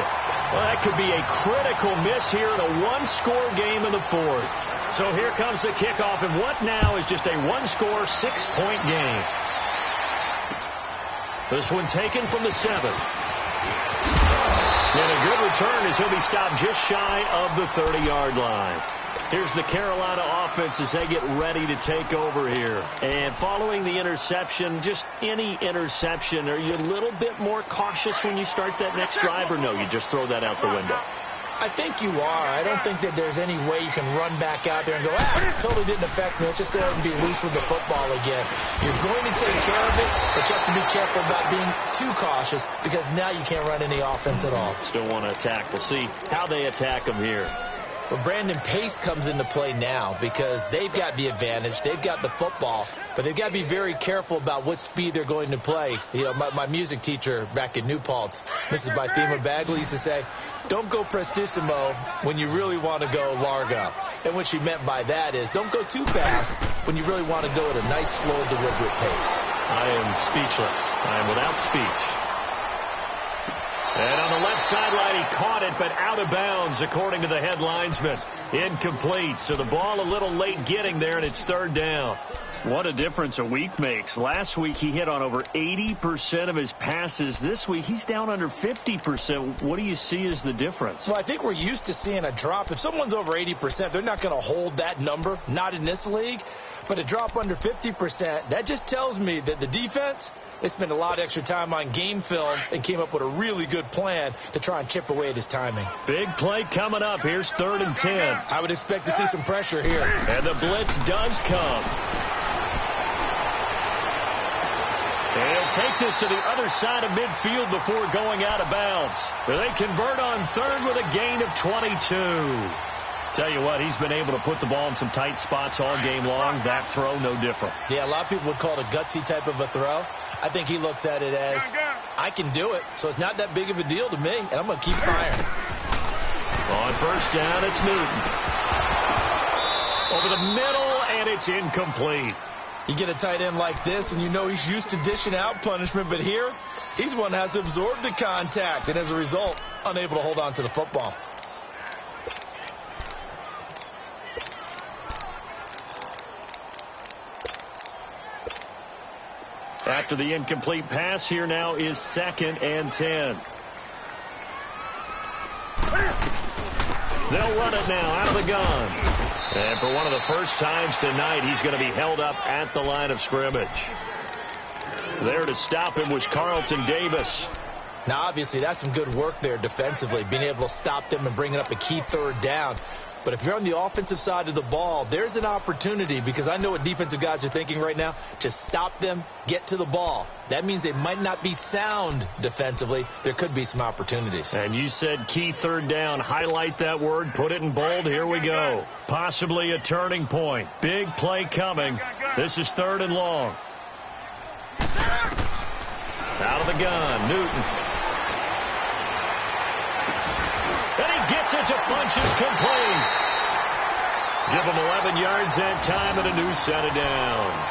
Well, that could be a critical miss here in a one-score game in the fourth. So here comes the kickoff, and what now is just a one-score, 6-point game. This one taken from the 7. And a good return as he'll be stopped just shy of the 30-yard line. Here's the Carolina offense as they get ready to take over here. And following the interception, just any interception, are you a little bit more cautious when you start that next drive, or no, you just throw that out the window? I think you are. I don't think that there's any way you can run back out there and go, totally didn't affect me. Let's just go ahead and be loose with the football again. You're going to take care of it, but you have to be careful about being too cautious because now you can't run any offense at all. Still want to attack. We'll see how they attack them here. Well, Brandon, pace comes into play now because they've got the advantage. They've got the football, but they've got to be very careful about what speed they're going to play. You know, my music teacher back in New Paltz, Mrs. Bythema Bagley, used to say, don't go prestissimo when you really want to go largo. And what she meant by that is don't go too fast when you really want to go at a nice, slow, deliberate pace. I am speechless. I am without speech. And on the left sideline, he caught it, but out of bounds, according to the head linesman. Incomplete. So the ball a little late getting there, and it's third down. What a difference a week makes. Last week, he hit on over 80% of his passes. This week, he's down under 50%. What do you see as the difference? Well, I think we're used to seeing a drop. If someone's over 80%, they're not going to hold that number, not in this league. But a drop under 50%, that just tells me that the defense, they spent a lot of extra time on game films and came up with a really good plan to try and chip away at his timing. Big play coming up. Here's 3rd and 10. I would expect to see some pressure here. And the blitz does come. They'll take this to the other side of midfield before going out of bounds. They convert on 3rd with a gain of 22. Tell you what, he's been able to put the ball in some tight spots all game long. That throw, no different. Yeah, a lot of people would call it a gutsy type of a throw. I think he looks at it as, I can do it, so it's not that big of a deal to me, and I'm going to keep firing. On 1st down, it's Newton. Over the middle, and it's incomplete. You get a tight end like this, and you know he's used to dishing out punishment, but here, he's one that has to absorb the contact, and as a result, unable to hold on to the football. After the incomplete pass, here now is 2nd and 10. They'll run it now out of the gun. And for one of the first times tonight, he's going to be held up at the line of scrimmage. There to stop him was Carlton Davis. Now, obviously, that's some good work there defensively, being able to stop them and bringing up a key 3rd down. But if you're on the offensive side of the ball, there's an opportunity, because I know what defensive guys are thinking right now, to stop them, get to the ball. That means they might not be sound defensively. There could be some opportunities. And you said key 3rd down. Highlight that word. Put it in bold. Here we go. Possibly a turning point. Big play coming. This is 3rd and long. Out of the gun. Newton. And he gets it to Funches complete. Give him 11 yards that time and a new set of downs.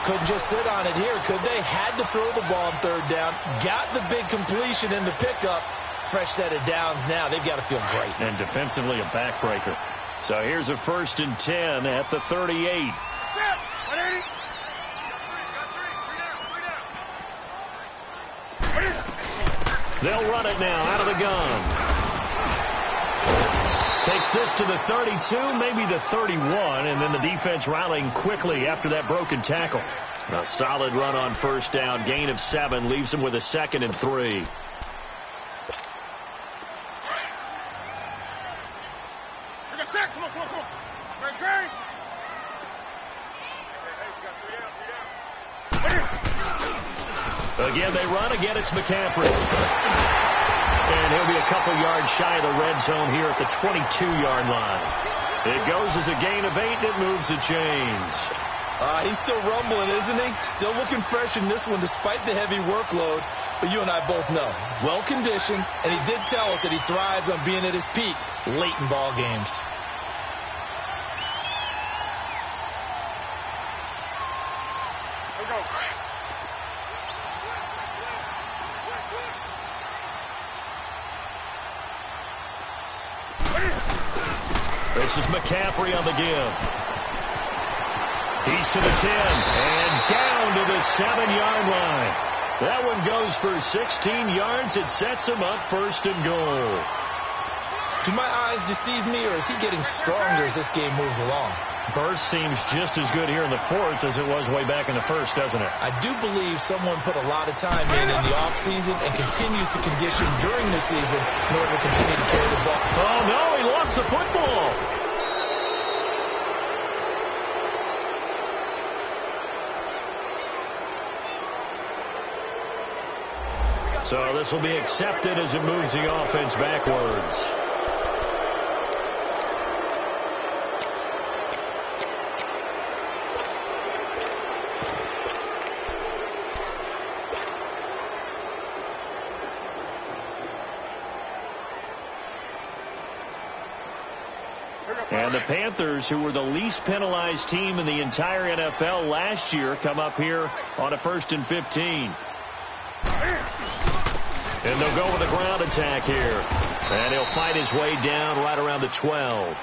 Couldn't just sit on it here, could they? Had to throw the ball on 3rd down. Got the big completion in the pickup. Fresh set of downs now. They've got to feel great. And defensively a backbreaker. So here's a 1st and 10 at the 38. They'll run it now out of the gun. Takes this to the 32, maybe the 31, and then the defense rallying quickly after that broken tackle. A solid run on first down. Gain of 7 leaves him with a 2nd and 3. Again, they run. Again, it's McCaffrey. And he'll be a couple yards shy of the red zone here at the 22-yard line. It goes as a gain of 8, and it moves the chains. He's still rumbling, isn't he? Still looking fresh in this one despite the heavy workload. But you and I both know, well-conditioned, and he did tell us that he thrives on being at his peak late in ball games. This is McCaffrey on the give. He's to the 10 and down to the 7-yard line. That one goes for 16 yards. It sets him up 1st and goal. Do my eyes deceive me, or is he getting stronger as this game moves along? Burst seems just as good here in the 4th as it was way back in the 1st, doesn't it? I do believe someone put a lot of time in the offseason and continues to condition during the season in order to continue to carry the ball. Oh, no, he lost the football. So this will be accepted as it moves the offense backwards. And the Panthers, who were the least penalized team in the entire NFL last year, come up here on a 1st and 15. And they'll go with a ground attack here. And he'll fight his way down right around the 12.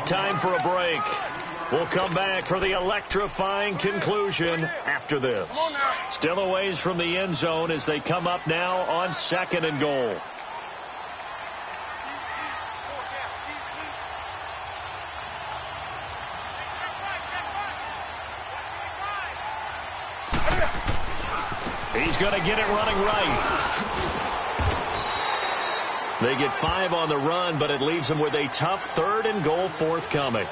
Time for a break. We'll come back for the electrifying conclusion after this. Still a ways from the end zone as they come up now on 2nd and goal. He's going to get it running right. They get 5 on the run, but it leaves them with a tough 3rd and goal forthcoming.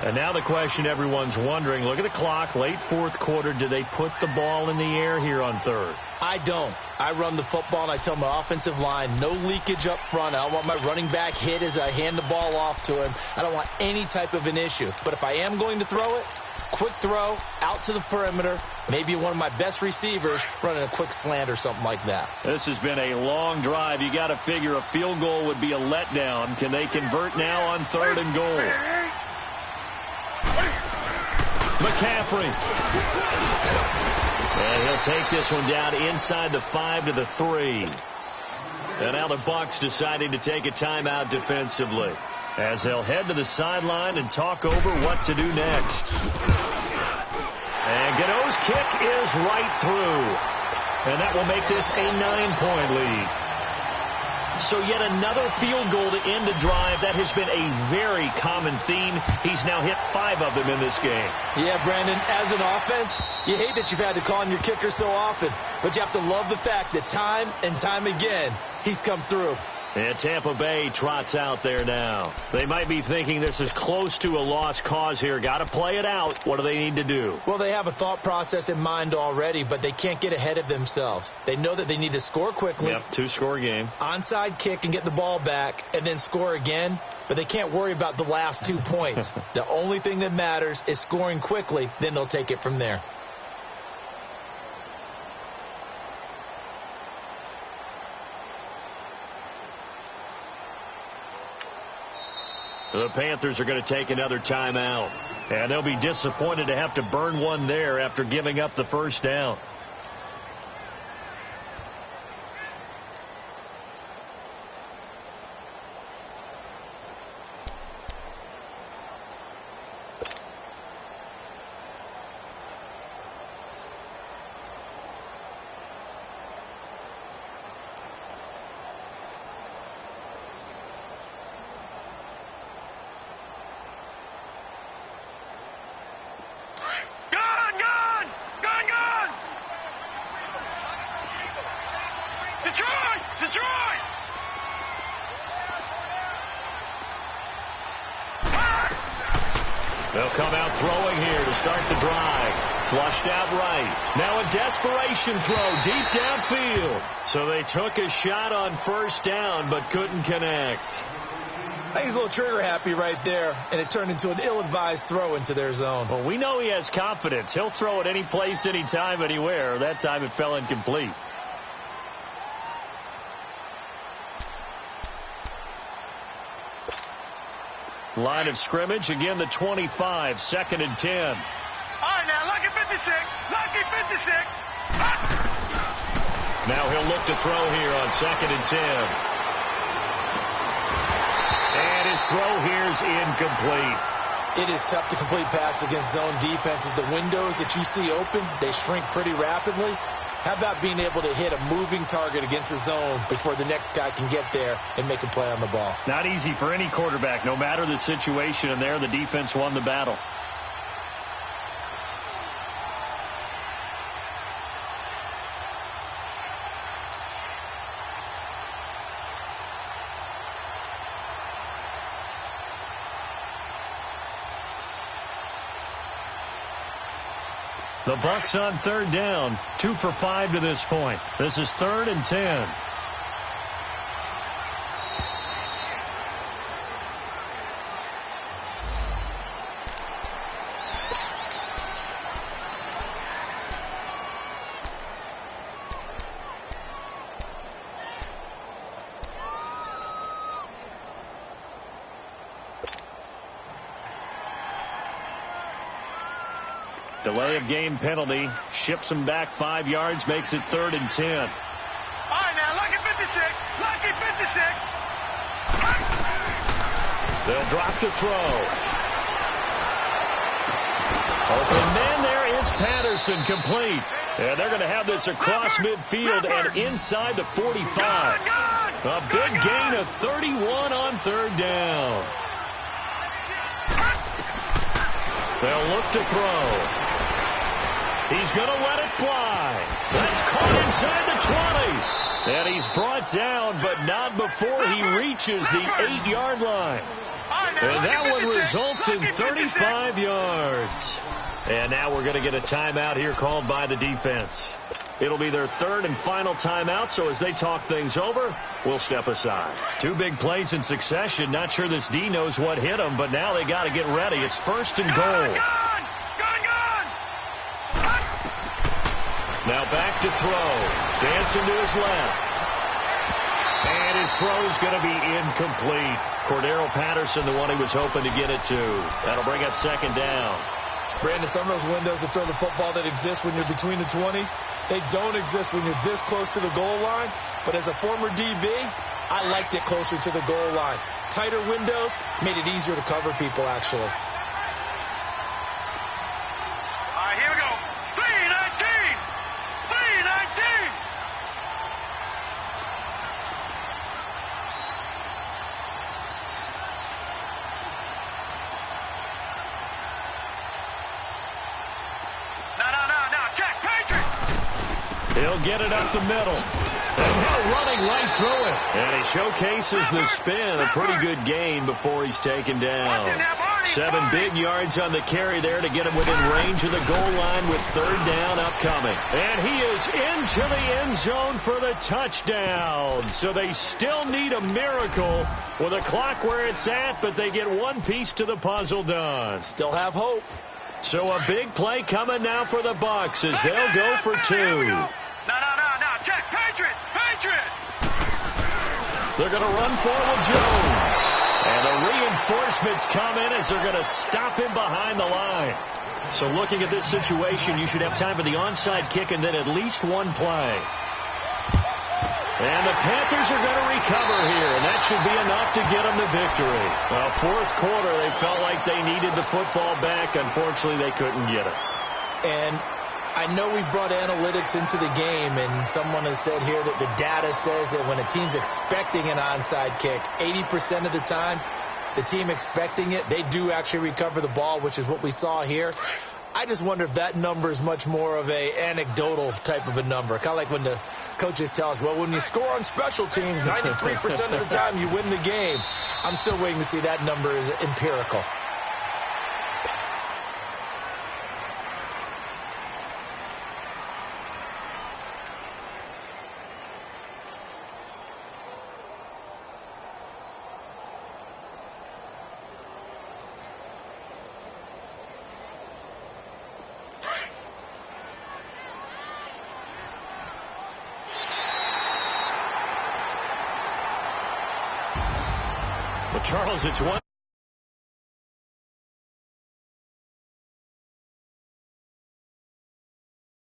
And now the question everyone's wondering, look at the clock, late 4th quarter, do they put the ball in the air here on 3rd? I don't. I run the football, and I tell my offensive line, no leakage up front. I don't want my running back hit as I hand the ball off to him. I don't want any type of an issue. But if I am going to throw it, quick throw out to the perimeter, maybe one of my best receivers running a quick slant or something like that. This has been a long drive. You got to figure a field goal would be a letdown. Can they convert now on 3rd and goal? McCaffrey. And he'll take this one down inside the 5 to the 3. And now the Bucs deciding to take a timeout defensively, as they'll head to the sideline and talk over what to do next. And Godot's kick is right through. And that will make this a 9-point lead. So yet another field goal to end a drive. That has been a very common theme. He's now hit 5 of them in this game. Yeah, Brandon, as an offense, you hate that you've had to call on your kicker so often. But you have to love the fact that time and time again, he's come through. And Tampa Bay trots out there now. They might be thinking this is close to a lost cause here. Got to play it out. What do they need to do? Well, they have a thought process in mind already, but they can't get ahead of themselves. They know that they need to score quickly. Yep, 2-score game. Onside kick and get the ball back and then score again. But they can't worry about the last 2 points. The only thing that matters is scoring quickly. Then they'll take it from there. The Panthers are going to take another timeout. And they'll be disappointed to have to burn one there after giving up the first down. They'll come out throwing here to start the drive. Flushed out right. Now a desperation throw deep downfield. So they took a shot on first down but couldn't connect. I think he's a little trigger happy right there, and it turned into an ill-advised throw into their zone. Well, we know he has confidence. He'll throw it any place, anytime, anywhere. That time it fell incomplete. Line of scrimmage, again the 25, 2nd and 10. All right, now, lucky 56. Lucky 56. Now he'll look to throw here on 2nd and 10. And his throw here is incomplete. It is tough to complete pass against zone defenses. The windows that you see open, they shrink pretty rapidly. How about being able to hit a moving target against a zone before the next guy can get there and make a play on the ball? Not easy for any quarterback, no matter the situation, and there the defense won the battle. The Bucs on 3rd down, 2 for 5 to this point. This is 3rd and 10. Delay of game penalty. Ships him back 5 yards. Makes it 3rd and 10. All right, now, lucky 56. Lucky 56. They'll drop to throw. Open man there is Patterson, complete. And they're going to have this across midfield and inside the 45. A big gain of 31 on 3rd down. They'll look to throw. He's going to let it fly. That's caught inside the 20. And he's brought down, but not before he reaches the 8-yard line. And that one results in 35 yards. And now we're going to get a timeout here called by the defense. It'll be their 3rd and final timeout, so as they talk things over, we'll step aside. 2 big plays in succession. Not sure this D knows what hit him, but now they got to get ready. It's 1st and goal. Now back to throw. Dancing to his left. And his throw's going to be incomplete. Cordero Patterson, the one he was hoping to get it to. That'll bring up 2nd down. Brandon, some of those windows to throw the football that exist when you're between the 20s, they don't exist when you're this close to the goal line. But as a former DB, I liked it closer to the goal line. Tighter windows made it easier to cover people, actually. All right, here we go. 319. 319. No. Check. Patriot. He'll get it up the middle. And now running right through it. And he showcases the spin. A pretty good gain before he's taken down. 7 big yards on the carry there to get him within range of the goal line with 3rd down upcoming. And he is into the end zone for the touchdown. So they still need a miracle with a clock where it's at, but they get one piece to the puzzle done. Still have hope. So a big play coming now for the Bucs as they'll go for 2. No. Check. Patriot. They're going to run forward Jones. And the reinforcements come in as they're going to stop him behind the line. So looking at this situation, you should have time for the onside kick and then at least one play. And the Panthers are going to recover here, and that should be enough to get them the victory. Well, 4th quarter, they felt like they needed the football back. Unfortunately, they couldn't get it. And I know we brought analytics into the game, and someone has said here that the data says that when a team's expecting an onside kick, 80% of the time, the team expecting it, they do actually recover the ball, which is what we saw here. I just wonder if that number is much more of a anecdotal type of a number. Kind of like when the coaches tell us, well, when you score on special teams, 93% of the time you win the game. I'm still waiting to see that number is empirical. Well, Charles, it's one.